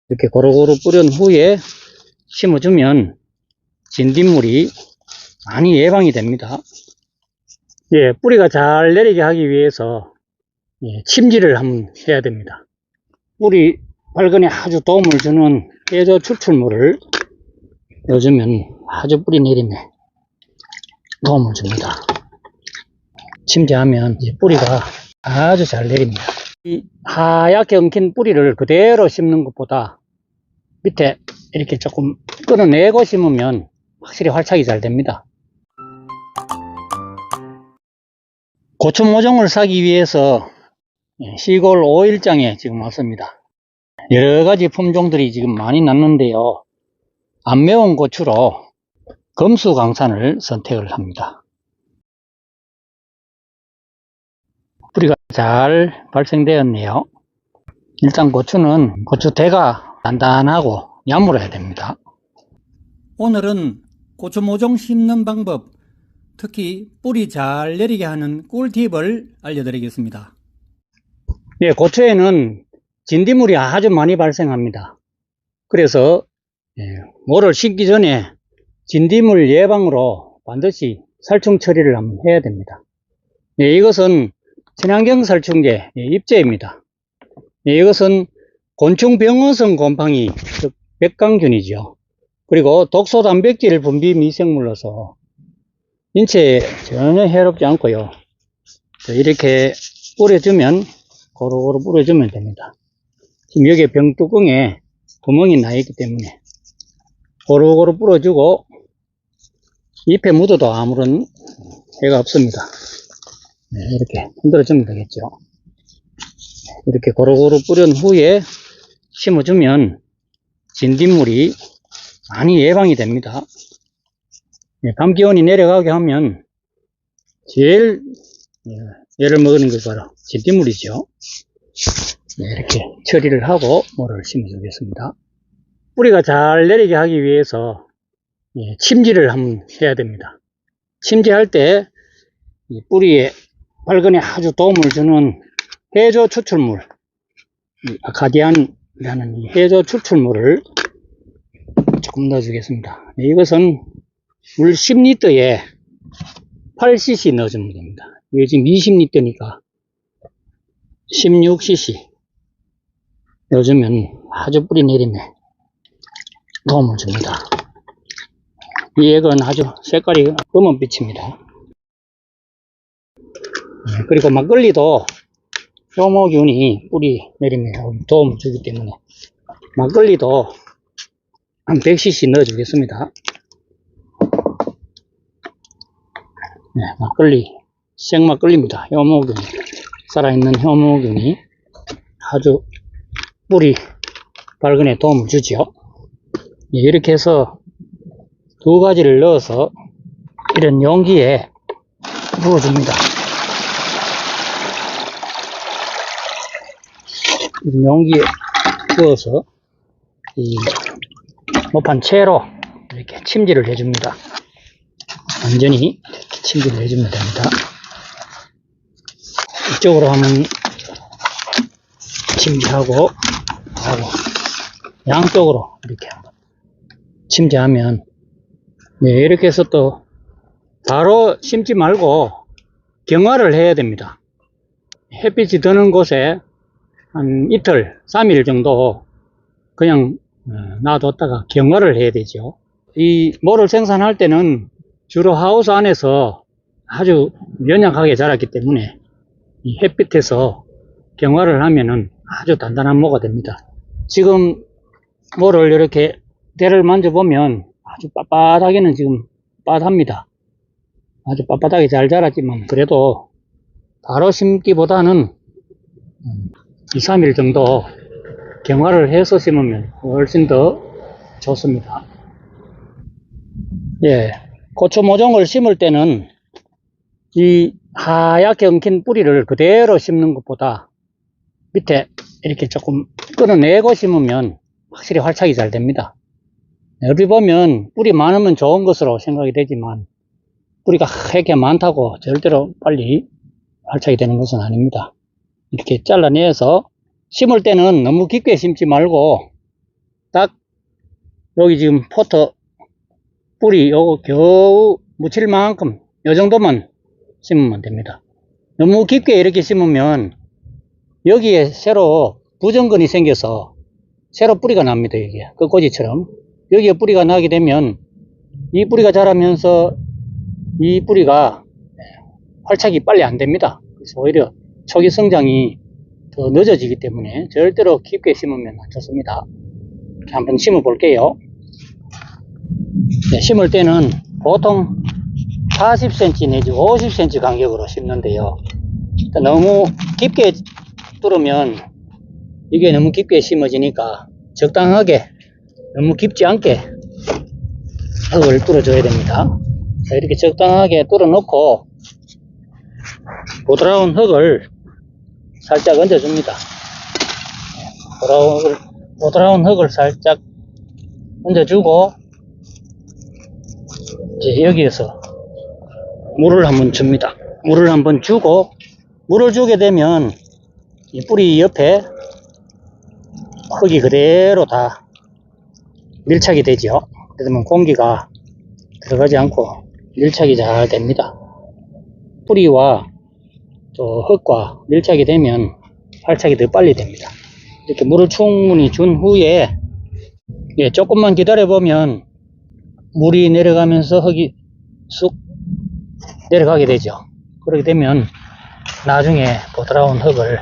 이렇게 고루고루 뿌린 후에 심어주면 진딧물이 많이 예방이 됩니다. 예, 뿌리가 잘 내리게 하기 위해서 침지를 한번 해야 됩니다. 뿌리 발근에 아주 도움을 주는 해조 추출물을 넣어주면 아주 뿌리 내림에 도움을 줍니다. 침지하면 뿌리가 아주 잘 내립니다. 이 하얗게 엉킨 뿌리를 그대로 심는 것보다 밑에 이렇게 조금 끊어내고 심으면 확실히 활착이 잘 됩니다. 고추 모종을 사기 위해서 시골 5일장에 지금 왔습니다. 여러가지 품종들이 지금 많이 났는데요, 안 매운 고추로 금수강산을 선택을 합니다. 뿌리가 잘 발생되었네요. 일단 고추는 고추대가 단단하고 야물어야 됩니다. 오늘은 고추 모종 심는 방법, 특히 뿌리 잘 내리게 하는 꿀팁을 알려드리겠습니다. 예, 고추에는 진딧물이 아주 많이 발생합니다. 그래서 모를 심기 전에 진딧물 예방으로 반드시 살충 처리를 한번 해야 됩니다. 이것은 친환경 살충제 입제입니다. 이것은 곤충병원성 곰팡이, 즉 백강균이죠. 그리고 독소 단백질 분비 미생물로서 인체에 전혀 해롭지 않고요, 이렇게 뿌려주면 고루고루 뿌려주면 됩니다. 지금 여기에 병뚜껑에 구멍이 나 있기 때문에 고루고루 뿌려주고 잎에 묻어도 아무런 해가 없습니다. 이렇게 흔들어주면 되겠죠. 이렇게 고루고루 뿌린 후에 심어주면 진딧물이 많이 예방이 됩니다. 밤 기온이 내려가게 하면 제일 애를 먹는 게 바로 진딧물이죠. 이렇게 처리를 하고 모를 심어주겠습니다. 뿌리가 잘 내리게 하기 위해서 침지를 한번 해야 됩니다. 침지할 때 이 뿌리에 발근에 아주 도움을 주는 해조 추출물, 아카디안이라는 이 해조 추출물을 조금 넣어주겠습니다. 이것은 물 10리터에 8cc 넣어주면 됩니다. 이게 지금 20리터니까 16cc 넣어주면 아주 뿌리 내림에 도움을 줍니다. 이 액은 아주 색깔이 검은빛입니다. 그리고 막걸리도 효모균이 뿌리 내림에 도움을 주기 때문에 막걸리도 한 100cc 넣어주겠습니다. 막걸리, 생막걸리입니다. 효모균, 살아있는 효모균이 아주 뿌리 발근에 도움을 주죠. 이렇게 해서 두 가지를 넣어서 이런 용기에 부어줍니다. 이런 용기에 부어서 이 모판 채로 이렇게 침지를 해줍니다. 완전히 이렇게 침지를 해주면 됩니다. 이쪽으로 하면 침지하고 양쪽으로 이렇게 침지하면 이렇게 해서 또 바로 심지 말고 경화를 해야 됩니다. 햇빛이 드는 곳에 한 이틀, 3일 정도 그냥 놔뒀다가 경화를 해야 되죠. 이 모를 생산할 때는 주로 하우스 안에서 아주 연약하게 자랐기 때문에 이 햇빛에서 경화를 하면은 아주 단단한 모가 됩니다. 지금 모를 이렇게 대를 만져보면 아주 빳빳하게는 지금 빳합니다. 아주 빳빳하게 잘 자랐지만 그래도 바로 심기보다는 2, 3일 정도 경화를 해서 심으면 훨씬 더 좋습니다. 고추 모종을 심을 때는 이 하얗게 엉킨 뿌리를 그대로 심는 것보다 밑에 이렇게 조금 끊어내고 심으면 확실히 활착이 잘 됩니다. 어디 보면 뿌리 많으면 좋은 것으로 생각이 되지만 뿌리가 하얗게 많다고 절대로 빨리 활착이 되는 것은 아닙니다. 이렇게 잘라내서 심을 때는 너무 깊게 심지 말고 딱 여기 지금 포터 뿌리 요거 겨우 묻힐 만큼 요 정도만 심으면 됩니다. 너무 깊게 이렇게 심으면 여기에 새로 부정근이 생겨서 새로 뿌리가 납니다. 여기에 끝꽂이처럼 여기에 뿌리가 나게 되면 이 뿌리가 자라면서 이 뿌리가 활착이 빨리 안 됩니다. 그래서 오히려 초기 성장이 더 늦어지기 때문에 절대로 깊게 심으면 안 좋습니다. 이렇게 한번 심어 볼게요. 네, 심을 때는 보통 40cm 내지 50cm 간격으로 심는데요. 너무 깊게 뚫으면 이게 너무 깊게 심어지니까 적당하게 너무 깊지 않게 흙을 뚫어줘야 됩니다. 자, 이렇게 적당하게 뚫어 놓고 보드라운 흙을 살짝 얹어줍니다. 보드라운 흙을 살짝 얹어주고 이제 여기에서 물을 한번 줍니다. 물을 한번 주고 물을 주게 되면 이 뿌리 옆에 흙이 그대로 다 밀착이 되죠. 그러면 공기가 들어가지 않고 밀착이 잘 됩니다. 뿌리와 또 흙과 밀착이 되면 활착이 더 빨리 됩니다. 이렇게 물을 충분히 준 후에 조금만 기다려 보면 물이 내려가면서 흙이 쑥 내려가게 되죠. 그렇게 되면 나중에 보드라운 흙을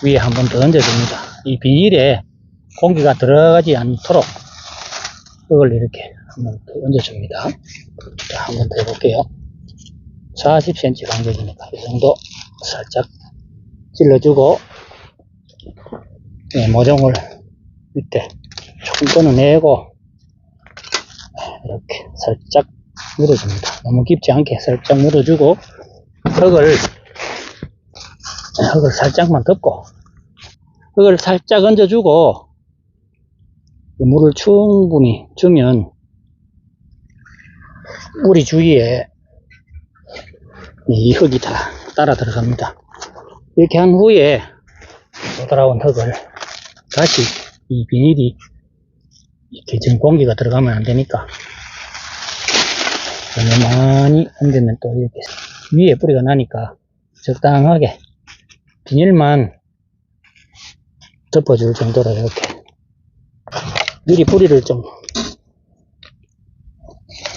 위에 한 번 더 얹어줍니다. 이 비닐에 공기가 들어가지 않도록 흙을 이렇게 한 번 더 얹어줍니다. 자, 한 번 더 해볼게요. 40cm 간격이니까 이 정도 살짝 찔러주고 모종을 밑에 조금 끊어내고 이렇게 살짝 물어줍니다. 너무 깊지 않게 살짝 물어주고 흙을 살짝만 덮고 흙을 살짝 얹어주고 물을 충분히 주면 우리 주위에 이 흙이 다 따라 들어갑니다. 이렇게 한 후에 보드라운 흙을 다시 이 비닐이 이렇게 지금 공기가 들어가면 안 되니까 너무 많이 얹으면 또 이렇게 위에 뿌리가 나니까 적당하게 비닐만 덮어줄 정도로 이렇게 미리 뿌리를 좀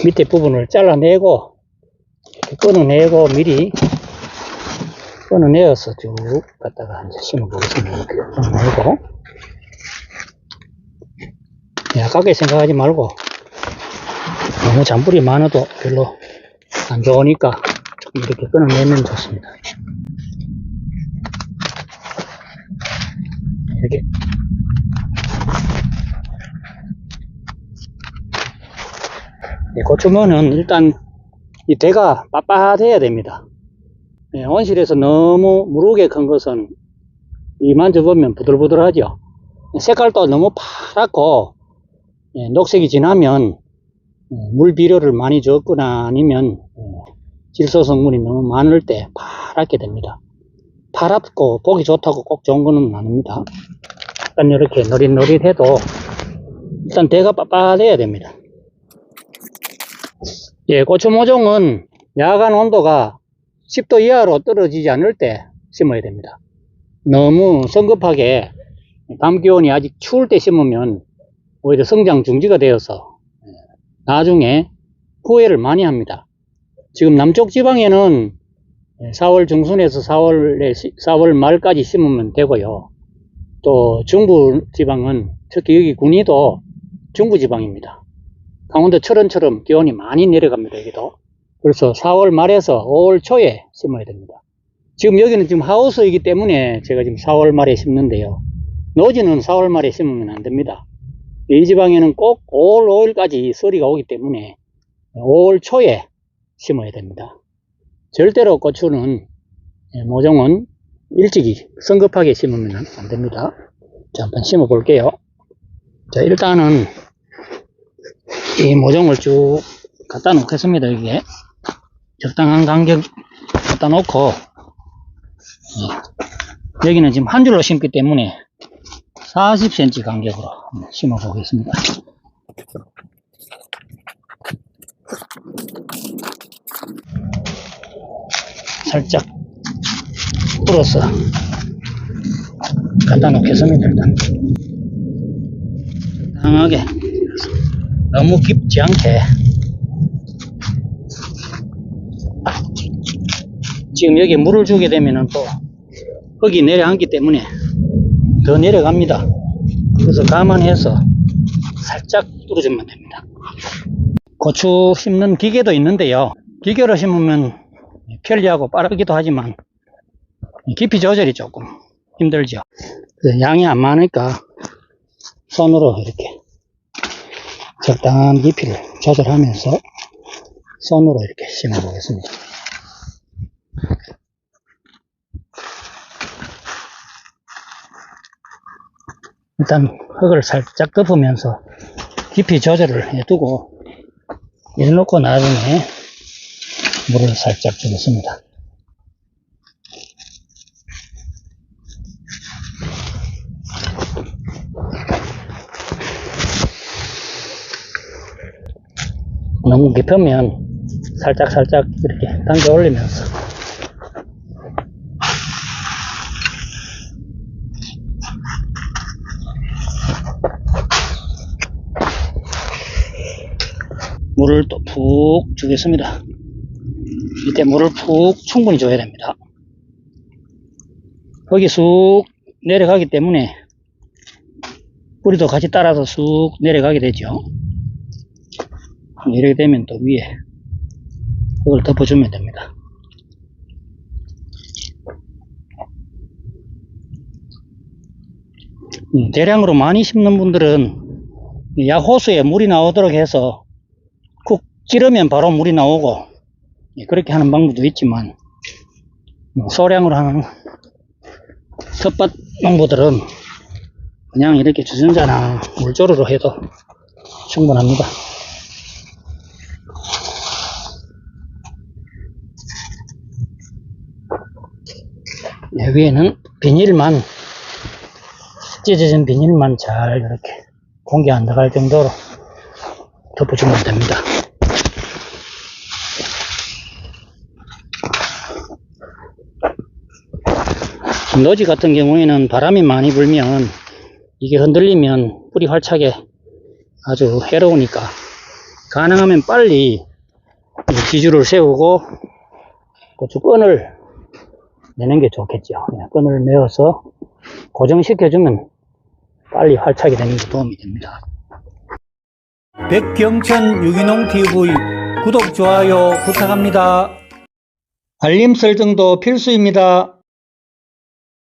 밑에 부분을 잘라내고 이렇게 끊어내고 미리 끊어내어서 쭉 갖다가 이제 심어 보겠습니다. 이렇게 끊어내고 약하게 생각하지 말고 너무 잔뿌리 많아도 별로 안 좋으니까 조금 이렇게 끊어내면 좋습니다. 이렇게 고추면은 일단 이 대가 빳빳해야 됩니다. 온실에서 너무 무르게 큰 것은 이 만져보면 부들부들하죠. 색깔도 너무 파랗고 녹색이 진하면 물 비료를 많이 줬거나 아니면 질소 성분이 너무 많을 때 파랗게 됩니다. 파랗고 보기 좋다고 꼭 좋은 거는 아닙니다. 약간 이렇게 노릿노릿해도 일단 대가 빳빳해야 됩니다. 고추 모종은 야간 온도가 10도 이하로 떨어지지 않을 때 심어야 됩니다. 너무 성급하게 밤 기온이 아직 추울 때 심으면 오히려 성장 중지가 되어서 나중에 후회를 많이 합니다. 지금 남쪽 지방에는 4월 중순에서 4월 말까지 심으면 되고요. 또 중부 지방은 특히 여기 군위도 중부 지방입니다. 강원도 철원처럼 기온이 많이 내려갑니다. 여기도. 그래서 4월 말에서 5월 초에 심어야 됩니다. 지금 여기는 지금 하우스이기 때문에 제가 지금 4월 말에 심는데요. 노지는 4월 말에 심으면 안 됩니다. 이 지방에는 꼭 5월 5일까지 서리가 오기 때문에 5월 초에 심어야 됩니다. 절대로 고추는 모종은 일찍이 성급하게 심으면 안 됩니다. 자, 한번 심어 볼게요. 자, 일단은 이 모종을 쭉 갖다 놓겠습니다. 여기에 적당한 간격 갖다 놓고 여기는 지금 한 줄로 심기 때문에 40cm 간격으로 한번 심어 보겠습니다. 살짝 불어서 갖다 놓겠습니다. 일단 적당하게, 너무 깊지 않게. 지금 여기 물을 주게 되면은 또 흙이 내려앉기 때문에 더 내려갑니다. 그래서 감안해서 살짝 뚫어주면 됩니다. 고추 심는 기계도 있는데요, 기계로 심으면 편리하고 빠르기도 하지만 깊이 조절이 조금 힘들죠. 양이 안 많으니까 손으로 이렇게 적당한 깊이를 조절하면서 손으로 이렇게 심어 보겠습니다. 일단 흙을 살짝 덮으면서 깊이 조절을 해두고 이래 놓고 나중에 물을 살짝 주겠습니다. 너무 깊으면 살짝 이렇게 당겨 올리면서 물을 또 푹 주겠습니다. 이때 물을 푹 충분히 줘야 됩니다. 거기 쑥 내려가기 때문에 뿌리도 같이 따라서 쑥 내려가게 되죠. 이렇게 되면 또 위에 그걸 덮어주면 됩니다. 대량으로 많이 심는 분들은 약호수에 물이 나오도록 해서 쿡 찌르면 바로 물이 나오고 그렇게 하는 방법도 있지만, 소량으로 하는 텃밭 농부들은 그냥 이렇게 주전자나 물조르로 해도 충분합니다. 위에는 비닐만, 찢어진 비닐만 잘 이렇게 공기 안 들어갈 정도로 덮어주면 됩니다. 노지 같은 경우에는 바람이 많이 불면 이게 흔들리면 뿌리 활착에 아주 해로우니까 가능하면 빨리 지주를 세우고 고추끈을 내는 게 좋겠죠. 끈을 내어서 고정시켜주면 빨리 활착이 되는 데 도움이 됩니다. 백경천 유기농TV 구독, 좋아요 부탁합니다. 알림 설정도 필수입니다.